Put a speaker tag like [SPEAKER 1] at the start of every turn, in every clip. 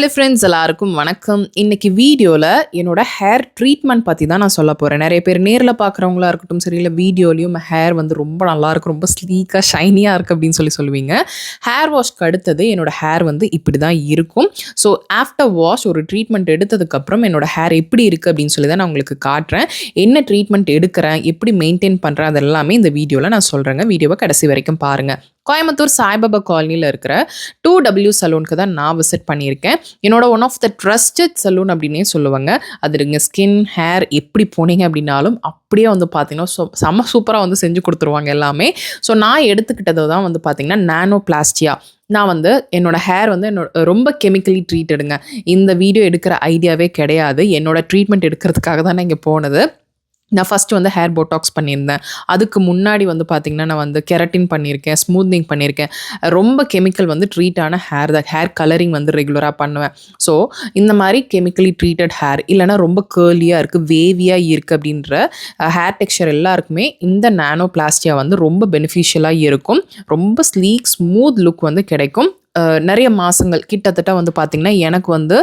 [SPEAKER 1] Hello friends, எல்லாருக்கும் வணக்கம். இன்னைக்கு வீடியோவில் என்னோட ஹேர் ட்ரீட்மெண்ட் பற்றி தான் நான் சொல்ல போகிறேன். நிறைய பேர் நேரில் பார்க்குறவங்களா இருக்கட்டும் சரி, இல்லை வீடியோலையும் ஹேர் வந்து ரொம்ப நல்லாயிருக்கும், ரொம்ப ஸ்லீக்காக ஷைனியாக இருக்குது அப்படின்னு சொல்லுவீங்க. ஹேர் வாஷ்க்கு அடுத்தது என்னோட ஹேர் வந்து இப்படி தான் இருக்கும். ஸோ ஆஃப்டர் வாஷ் ஒரு ட்ரீட்மெண்ட் எடுத்ததுக்கப்புறம் என்னோட ஹேர் எப்படி இருக்குது அப்படின்னு சொல்லி தான் நான் உங்களுக்கு காட்டுறேன். என்ன ட்ரீட்மெண்ட் எடுக்கிறேன், எப்படி மெயின்டைன் பண்ணுறேன், அது எல்லாமே இந்த வீடியோவில் நான் சொல்கிறேங்க. வீடியோவை கடைசி வரைக்கும் பாருங்கள். கோயம்புத்தூர் சாய்பாபா காலனியில் இருக்கிற 2W சலூனுக்கு தான் நான் விசிட் பண்ணியிருக்கேன். என்னோட one of the trusted salon அப்படின்னே சொல்லுவாங்க. அது நீங்கள் ஸ்கின் ஹேர் எப்படி போனீங்க அப்படின்னாலும் அப்படியே வந்து பார்த்தீங்கன்னா செம்ம சூப்பராக வந்து செஞ்சு கொடுத்துருவாங்க எல்லாமே. ஸோ நான் எடுத்துக்கிட்டது தான் வந்து பார்த்தீங்கன்னா நானோபிளாஸ்டியா. நான் வந்து என்னோட ஹேர் வந்து ரொம்ப கெமிக்கலி ட்ரீட்டடுங்க. இந்த வீடியோ எடுக்கிற ஐடியாவே கிடையாது. என்னோட ட்ரீட்மெண்ட் எடுக்கிறதுக்காக தான் நான் இங்கே போனது. நான் ஃபஸ்ட்டு வந்து ஹேர் போட்டாக்ஸ் பண்ணியிருந்தேன். அதுக்கு முன்னாடி வந்து பார்த்திங்கன்னா நான் வந்து கெரட்டின் பண்ணியிருக்கேன், ஸ்மூத்னிங் பண்ணியிருக்கேன். ரொம்ப கெமிக்கல் வந்து ட்ரீட் ஆன ஹேர் கலரிங் வந்து ரெகுலராக பண்ணுவேன். ஸோ இந்த மாதிரி கெமிக்கலி ட்ரீட்டட் ஹேர் இல்லைனா ரொம்ப கேர்லியாக இருக்குது, வேவியாக இருக்குது அப்படின்ற ஹேர் டெக்ஸ்சர் எல்லாருக்குமே இந்த நானோபிளாஸ்டியா வந்து ரொம்ப பெனிஃபிஷியலாக இருக்கும். ரொம்ப ஸ்லீக் ஸ்மூத் லுக் வந்து கிடைக்கும். நிறைய மாதங்கள் கிட்டத்தட்ட வந்து பார்த்திங்கன்னா எனக்கு வந்து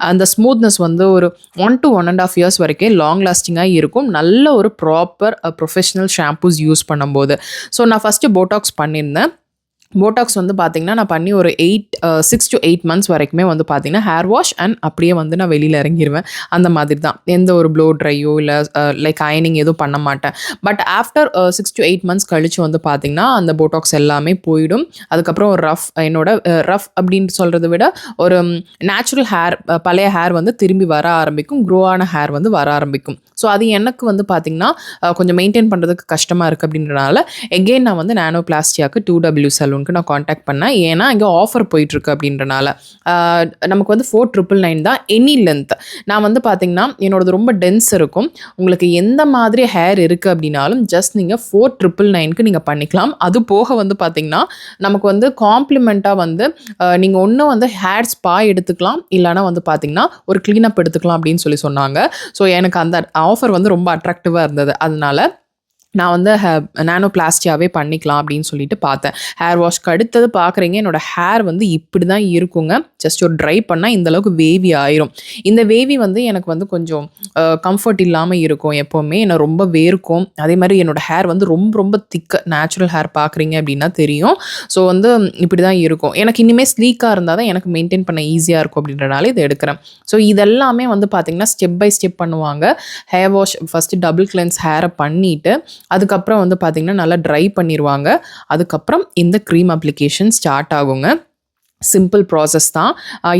[SPEAKER 1] அந்த ஸ்மூத்னஸ் வந்து ஒரு 1 to 1.5 years வரைக்கும் லாங் லாஸ்டிங்காக இருக்கும். நல்ல ஒரு ப்ராப்பர் ப்ரொஃபஷ்னல் ஷாம்பூஸ் யூஸ் பண்ணும்போது. ஸோ நான் ஃபஸ்ட்டு போட்டாக்ஸ் பண்ணியிருந்தேன். போட்டாக்ஸ் வந்து பார்த்திங்கன்னா நான் பண்ணி ஒரு 6 to 8 months வரைக்குமே வந்து பார்த்திங்கன்னா ஹேர் வாஷ் அண்ட் அப்படியே வந்து நான் வெளியில் இறங்கிடுவேன். அந்த மாதிரி தான், எந்த ஒரு ப்ளோ ட்ரையோ இல்லை லைக் அயனிங் எதுவும் பண்ண மாட்டேன். பட் ஆஃப்டர் 6 to 8 months கழித்து வந்து பார்த்திங்கன்னா அந்த போட்டாக்ஸ் எல்லாமே போயிடும். அதுக்கப்புறம் ஒரு என்னோட ரஃப் அப்படின்னு சொல்கிறத விட ஒரு நேச்சுரல் ஹேர், பழைய ஹேர் வந்து திரும்பி வர ஆரம்பிக்கும், க்ரோ ஆன ஹேர் வந்து வர ஆரம்பிக்கும். ஸோ அது எனக்கு வந்து பார்த்திங்கன்னா கொஞ்சம் மெயின்டைன் பண்ணுறதுக்கு கஷ்டமாக இருக்குது அப்படின்றனால எகெயின் நான் வந்து நானோபிளாஸ்டியாவுக்கு 2W சலூனுக்கு நான் காண்டாக்ட் பண்ணேன். ஏன்னா இங்கே ஆஃபர் போயிட்டுருக்கு அப்படின்றனால. நமக்கு வந்து 499 தான் எனி லென்த். நான் வந்து பார்த்திங்கன்னா என்னோடது ரொம்ப டென்ஸ் இருக்கும். உங்களுக்கு எந்த மாதிரி ஹேர் இருக்குது அப்படின்னாலும் ஜஸ்ட் நீங்கள் 499க்கு நீங்கள் பண்ணிக்கலாம். அது போக வந்து பார்த்திங்கன்னா நமக்கு வந்து காம்ப்ளிமெண்ட்டாக வந்து நீங்கள் ஒன்றும் வந்து ஹேர் ஸ்பா எடுத்துக்கலாம், இல்லைனா வந்து பார்த்திங்கன்னா ஒரு க்ளீனப் எடுத்துக்கலாம் அப்படின்னு சொன்னாங்க. ஸோ எனக்கு அந்த ஆஃபர் வந்து ரொம்ப அட்ராக்டிவாக இருந்தது. அதனால நான் வந்து நானோபிளாஸ்டியாவே பண்ணிக்கலாம் அப்படின்னு சொல்லிட்டு பார்த்தேன். ஹேர் வாஷ்க்கு அடுத்தது பார்க்குறீங்க, என்னோடய ஹேர் வந்து இப்படி தான் இருக்குங்க. ஜஸ்ட் ஒரு ட்ரை பண்ணால் இந்தளவுக்கு வேவி ஆயிரும். இந்த வேவி வந்து எனக்கு வந்து கொஞ்சம் கம்ஃபர்ட் இல்லாமல் இருக்கும். எப்போவுமே என்னை ரொம்ப வேர்க்கும். அதே மாதிரி என்னோடய ஹேர் வந்து ரொம்ப ரொம்ப திக்கு நேச்சுரல் ஹேர் பார்க்குறீங்க அப்படின்னா தெரியும். ஸோ வந்து இப்படி தான் இருக்கும். எனக்கு இனிமேல் ஸ்லீக்காக இருந்தால் தான் எனக்கு மெயின்டைன் பண்ண ஈஸியாக இருக்கும் அப்படின்றனால இதை எடுக்கிறேன். ஸோ இதெல்லாமே வந்து பார்த்திங்கன்னா ஸ்டெப் பை ஸ்டெப் பண்ணுவாங்க. Hair wash first double cleanse ஹேரை பண்ணிவிட்டு அதுக்கப்புறம் வந்து பார்த்திங்கன்னா நல்லா ட்ரை பண்ணிடுவாங்க. அதுக்கப்புறம் இந்த க்ரீம் அப்ளிகேஷன் ஸ்டார்ட் ஆகுங்க. சிம்பிள் ப்ராசஸ் தான்.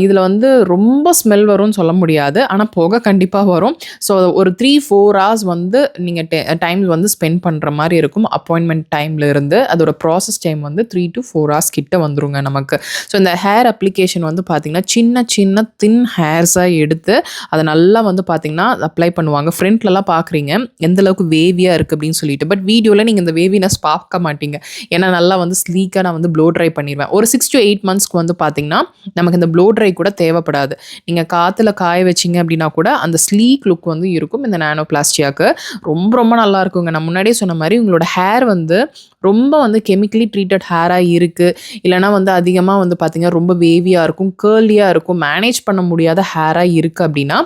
[SPEAKER 1] இதில் வந்து ரொம்ப ஸ்மெல் வரும்னு சொல்ல முடியாது, ஆனால் புகை கண்டிப்பாக வரும். ஸோ ஒரு 3-4 hours வந்து நீங்கள் டைம் வந்து ஸ்பெண்ட் பண்ணுற மாதிரி இருக்கும். அப்பாயின்மெண்ட் டைமில் இருந்து அதோட ப்ராசஸ் டைம் வந்து 3 to 4 hours கிட்ட வந்துருங்க நமக்கு. ஸோ இந்த ஹேர் அப்ளிகேஷன் வந்து பார்த்திங்கன்னா சின்ன சின்ன தின் ஹேர்ஸாக எடுத்து அதை நல்லா வந்து பார்த்திங்கன்னா அப்ளை பண்ணுவாங்க. ஃப்ரண்ட்லலாம் பார்க்குறீங்க எந்தளவுக்கு வேவியாக இருக்குது அப்படின்னு சொல்லிட்டு. பட் வீடியோவில் நீங்கள் இந்த வேவினஸ் பார்க்க மாட்டீங்க. ஏன்னா நல்லா வந்து ஸ்லீக்காக நான் வந்து ப்ளோ ட்ரை பண்ணிடுவேன். ஒரு 6 to 8 monthsக்கு வந்து பார்த்தீங்கன்னா நமக்கு இந்த ப்ளோ ட்ரை கூட தேவைப்படாது. நீங்கள் காற்றுல காய வச்சிங்க அப்படின்னா கூட அந்த ஸ்லீக் லுக் வந்து இருக்கும் இந்த நானோபிளாஸ்டியாவுக்கு. ரொம்ப ரொம்ப நல்லா இருக்குங்க. நான் முன்னாடியே சொன்ன மாதிரி உங்களோட ஹேர் வந்து ரொம்ப வந்து கெமிக்கலி ட்ரீட்டட் ஹேராக இருக்குது, இல்லைனா வந்து அதிகமாக வந்து பார்த்திங்கன்னா ரொம்ப வேவியாக இருக்கும், கேர்லியாக இருக்கும், மேனேஜ் பண்ண முடியாத ஹேராக இருக்குது அப்படின்னா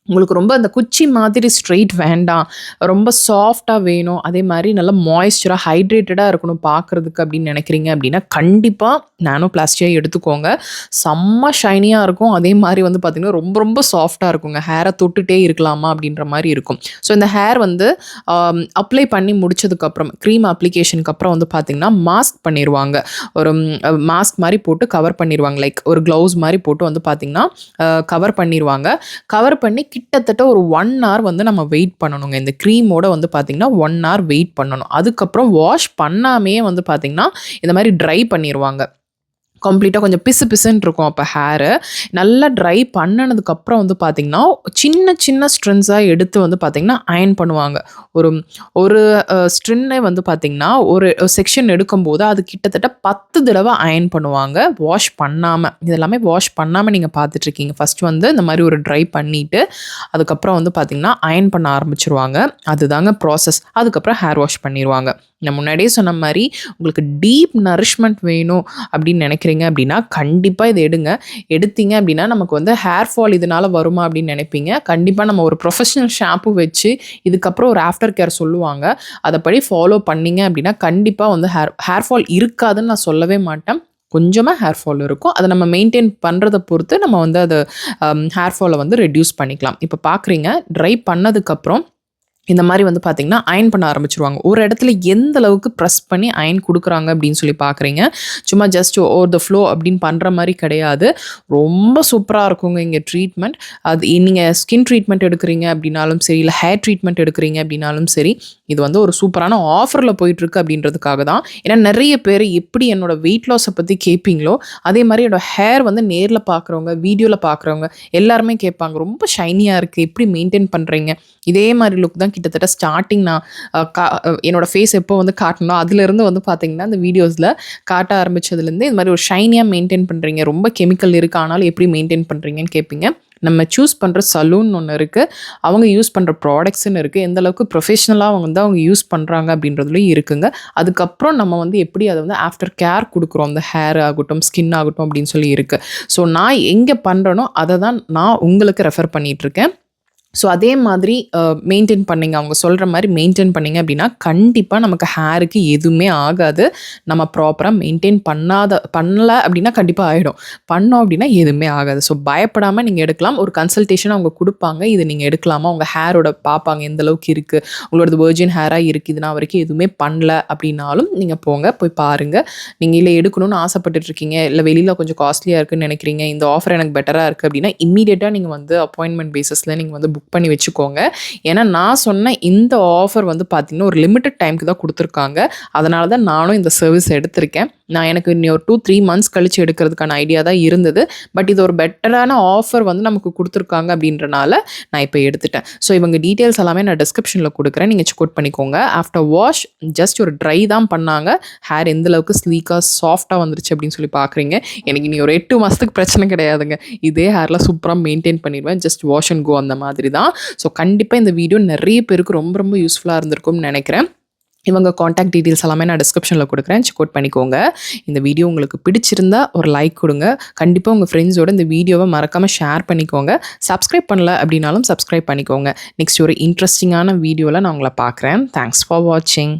[SPEAKER 1] உங்களுக்கு ரொம்ப அந்த குச்சி மாதிரி ஸ்ட்ரெயிட் வேண்டாம், ரொம்ப சாஃப்டாக வேணும், அதே மாதிரி நல்லா மாய்ஸ்சராக ஹைட்ரேட்டடாக இருக்கணும் பார்க்குறதுக்கு அப்படின்னு நினைக்கிறீங்க அப்படின்னா கண்டிப்பாக நானோபிளாஸ்டியா எடுத்துக்கோங்க. செம்ம ஷைனியாக இருக்கும். அதே மாதிரி வந்து பார்த்திங்கன்னா ரொம்ப ரொம்ப சாஃப்டாக இருக்குங்க. ஹேரை தொட்டுகிட்டே இருக்கலாமா அப்படின்ற மாதிரி இருக்கும். ஸோ இந்த ஹேர் வந்து அப்ளை பண்ணி முடிச்சதுக்கப்புறம் க்ரீம் அப்ளிகேஷனுக்கு அப்புறம் வந்து பார்த்திங்கன்னா மாஸ்க் பண்ணிடுவாங்க. ஒரு மாஸ்க் மாதிரி போட்டு கவர் பண்ணிடுவாங்க. லைக் ஒரு க்ளவுஸ் மாதிரி போட்டு வந்து பார்த்திங்கன்னா கவர் பண்ணிடுவாங்க. கவர் பண்ணி கிட்டத்தட்ட ஒரு 1 hour வந்து நம்ம வெயிட் பண்ணணுங்க. இந்த க்ரீமோட வந்து பார்த்திங்கன்னா 1 hour வெயிட் பண்ணணும். அதுக்கப்புறம் வாஷ் பண்ணாமையே வந்து பார்த்திங்கன்னா இந்த மாதிரி ட்ரை பண்ணிடுவாங்க. கம்ப்ளீட்டாக கொஞ்சம் பிசுன்னு இருக்கும். அப்போ ஹேரு நல்லா ட்ரை பண்ணினதுக்கப்புறம் வந்து பார்த்திங்கன்னா சின்ன சின்ன ஸ்ட்ரின்ஸாக எடுத்து வந்து பார்த்திங்கன்னா அயன் பண்ணுவாங்க. ஒரு ஸ்ட்ரின்னை வந்து பார்த்திங்கன்னா ஒரு செக்ஷன் எடுக்கும்போது அது கிட்டத்தட்ட 10 தடவை அயன் பண்ணுவாங்க வாஷ் பண்ணாமல். இதெல்லாமே வாஷ் பண்ணாமல் நீங்கள் பார்த்துட்ருக்கீங்க. ஃபஸ்ட்டு வந்து இந்த மாதிரி ஒரு ட்ரை பண்ணிவிட்டு அதுக்கப்புறம் வந்து பார்த்திங்கன்னா அயன் பண்ண ஆரம்பிச்சிருவாங்க. அதுதாங்க ப்ராசஸ். அதுக்கப்புறம் ஹேர் வாஷ் பண்ணிடுவாங்க. நான் முன்னாடியே சொன்ன மாரி உங்களுக்கு டீப் நரிஷ்மெண்ட் வேணும் அப்படின்னு நினைக்கிறீங்க அப்படின்னா, கண்டிப்பா இத எடுங்க. எடுத்தீங்க அப்படின்னா, நமக்கு வந்து ஹேர் ஃபால் இதனால வருமா அப்படின்னு நினைப்பீங்க. கண்டிப்பா நம்ம ஒரு ப்ரொஃபஷனல் ஷாம்பு வச்சு, இதுக்கப்புறம் ஒரு ஆஃப்டர் கேர் சொல்லுவாங்க. அதப்படி ஃபாலோ பண்ணீங்க அப்படின்னா, கண்டிப்பா வந்து ஹேர் ஃபால் இருக்காதுன்னு நான் சொல்லவே மாட்டேன். கொஞ்சமா ஹேர் ஃபால் இருக்கும். அத நம்ம மெயின்டெயின் பண்றத பொறுத்து நம்ம வந்து அத ஹேர் ஃபால வந்து ரெட்யூஸ் பண்ணிக்கலாம். இப்ப பார்க்குறீங்க, ட்ரை பண்ணதுக்கப்புறம் இந்த மாரி வந்து பார்த்தீங்கன்னா, அயர்ன் பண்ண ஆரம்பிச்சுருவாங்க. ஒரு இடத்துல எந்த அளவுக்கு பிரஸ் பண்ணி அயர்ன் குடுக்குறாங்க அப்படின்னு சொல்லி பார்க்குறீங்க. சும்மா ஜஸ்ட் ஓவர் த ஃப்ளோ அப்படின்னு பண்ற மாரி கிடையாது. ரொம்ப சூப்பரா இருக்குங்க இங்க ட்ரீட்மெண்ட். அது நீங்க ஸ்கின் ட்ரீட்மெண்ட் எடுக்கிறீங்க அப்படின்னாலும் சரி, இல்ல ஹேர் ட்ரீட்மெண்ட் எடுக்கிறீங்க அப்படின்னாலும் சரி, இது வந்து ஒரு சூப்பரான ஆஃபர்ல போயிட்டுருக்கு அப்படின்றதுக்காக தான். ஏன்னா நெறைய பேரு எப்படி என்னோட வெயிட் லாஸ பத்தி கேட்பீங்களோ, அதே மாரி என்னோட ஹேர் வந்து நேர்ல பார்க்குறவங்க, வீடியோல பார்க்குறவங்க எல்லாருமே கேட்பாங்க. ரொம்ப ஷைனியா இருக்கு. எப்படி மெயின்டெயின் பண்றீங்க? இதே மாரி லுக் தான் கிட்டத்தட்ட ஸ்டார்ட்டிங் நான் என்னோட ஃபேஸ் எப்போ வந்து காட்டனோ, அதுலேருந்து வந்து பார்த்தீங்கன்னா, அந்த வீடியோஸில காட்ட ஆரம்பிச்சதுலேருந்து இது மாரி ஒரு ஷைனியா மெயின்டெயின் பண்றீங்க. ரொம்ப கெமிக்கல் இருக்கு. ஆனாலும் எப்படி மெயின்டெயின் பண்றீங்கன்னு கேட்பீங்க. நம்ம சூஸ் பண்ற சலூன் ஒண்ணு இருக்கு. அவங்க யூஸ் பண்ற ப்ராடக்ட்ஸ்ன்னு இருக்கு. எந்த அளவுக்கு ப்ரொஃபஷனலா அவங்க யூஸ் பண்றாங்க அப்படின்றதுலயும் இருக்குங்க. அதுக்கப்புறம் நம்ம வந்து எப்படி அத வந்து ஆஃப்டர் கேர் குடுக்குறோம். அந்த ஹேர் ஆகட்டும், ஸ்கின் ஆகட்டும் அப்படின்னு சொல்லி இருக்கு. ஸோ நான் எங்க பண்றேனோ, அத தான் நான் உங்களுக்கு ரெஃபர் பண்ணிட்டுருக்கேன். ஸோ அதே மாதிரி மெயின்டெயின் பண்ணீங்க. அவங்க சொல்ற மாரி மெயின்டெயின் பண்ணீங்க அப்படின்னா, கண்டிப்பா நமக்கு ஹேருக்கு எதுவுமே ஆகாது. நம்ம ப்ராப்பரா மெயின்டெயின் பண்ணல அப்படின்னா கண்டிப்பா ஆயிடும். பண்ணோம் அப்படின்னா எதுவுமே ஆகாது. ஸோ பயப்படாம நீங்க எடுக்கலாம். ஒரு கன்சல்டேஷன் அவங்க குடுப்பாங்க. இத நீங்க எடுக்கலாமா? உங்க ஹேரோட பார்ப்பாங்க எந்த அளவுக்கு இருக்கு. உங்களோடது வெர்ஜின் ஹேரா இருக்கு. இது நான் வரைக்கும் எதுவுமே பண்ணல அப்படின்னாலும் நீங்க போங்க. போய் பாருங்க. நீங்க இல்ல எடுக்கணும்னு ஆசைப்பட்டுட்டு இருக்கீங்க. இல்ல வெளியில கொஞ்சம் காஸ்ட்லியா இருக்குன்னு நினைக்கிறீங்க. இந்த ஆஃபர் எனக்கு பெட்டரா இருக்கு அப்படின்னா, இம்மீடியட்டா நீங்க வந்து அப்பாயின்ட்மென்ட் பேசிஸ்ல நீங்க வந்து புக் பண்ணி வச்சுக்கோங்க. ஏன்னா நான் சொன்ன இந்த ஆஃபர் வந்து பார்த்தீங்கன்னா, ஒரு லிமிட்டட் டைம்க்கு தான் குடுத்துருக்காங்க. அதனால தான் நானும் இந்த சர்வீஸ் எடுத்திருக்கேன். நான் எனக்கு இன்னும் ஒரு 2, 3 மந்த்ஸ் கழிச்சு எடுக்கிறதுக்கான ஐடியா தான் இருந்தது. பட் இது ஒரு பெட்டரான ஆஃபர் வந்து நமக்கு குடுத்துருக்காங்க அப்படின்றனால நான் இப்ப எடுத்துட்டேன். ஸோ இவங்க டீட்டெயில்ஸ் எல்லாமே நான் டிஸ்கிரிப்ஷன்ல குடுக்குறேன். நீங்க செக் அவுட் பண்ணிக்கோங்க. ஆஃப்டர் வாஷ் ஜஸ்ட் ஒரு ட்ரை தான் பண்ணாங்க. ஹேர் எந்த அளவுக்கு ஸ்லீக்கா, சாஃப்ட்டா வந்துருச்சு அப்படின்னு சொல்லி பார்க்குறீங்க. எனக்கு இனி ஒரு 8 மாசத்துக்கு பிரச்சனை கிடையாதுங்க. இதே ஹேர்ல சூப்பரா மெயின்டெயின் பண்ணிருவேன். ஜஸ்ட் வாஷ் அண்ட் கோ அந்த மாதிரி தான். ஸோ கண்டிப்பா இந்த வீடியோ நெறைய பேருக்கு ரொம்ப ரொம்ப யூஸ்ஃபுல்லா இருந்திருக்கும்னு நெனைக்கிறேன். இவங்க கான்டாக்ட் டீட்டெயில்ஸ் எல்லாமே நான் டிஸ்கிரிப்ஷன்ல குடுக்குறேன். செக் அவுட் பண்ணிக்கோங்க. இந்த வீடியோ உங்களுக்கு பிடிச்சிருந்தா ஒரு லைக் குடுங்க. கண்டிப்பா உங்க ஃப்ரெண்ட்ஸோட இந்த வீடியோவ மறக்காம ஷேர் பண்ணிக்கோங்க. சப்ஸ்கிரைப் பண்ணல அப்படின்னாலும் சப்ஸ்கிரைப் பண்ணிக்கோங்க. நெக்ஸ்ட் ஒரு இன்ட்ரஸ்டிங்கான வீடியோல நான் உங்கள பார்க்குறேன். தேங்க்ஸ் ஃபார் வாட்சிங்.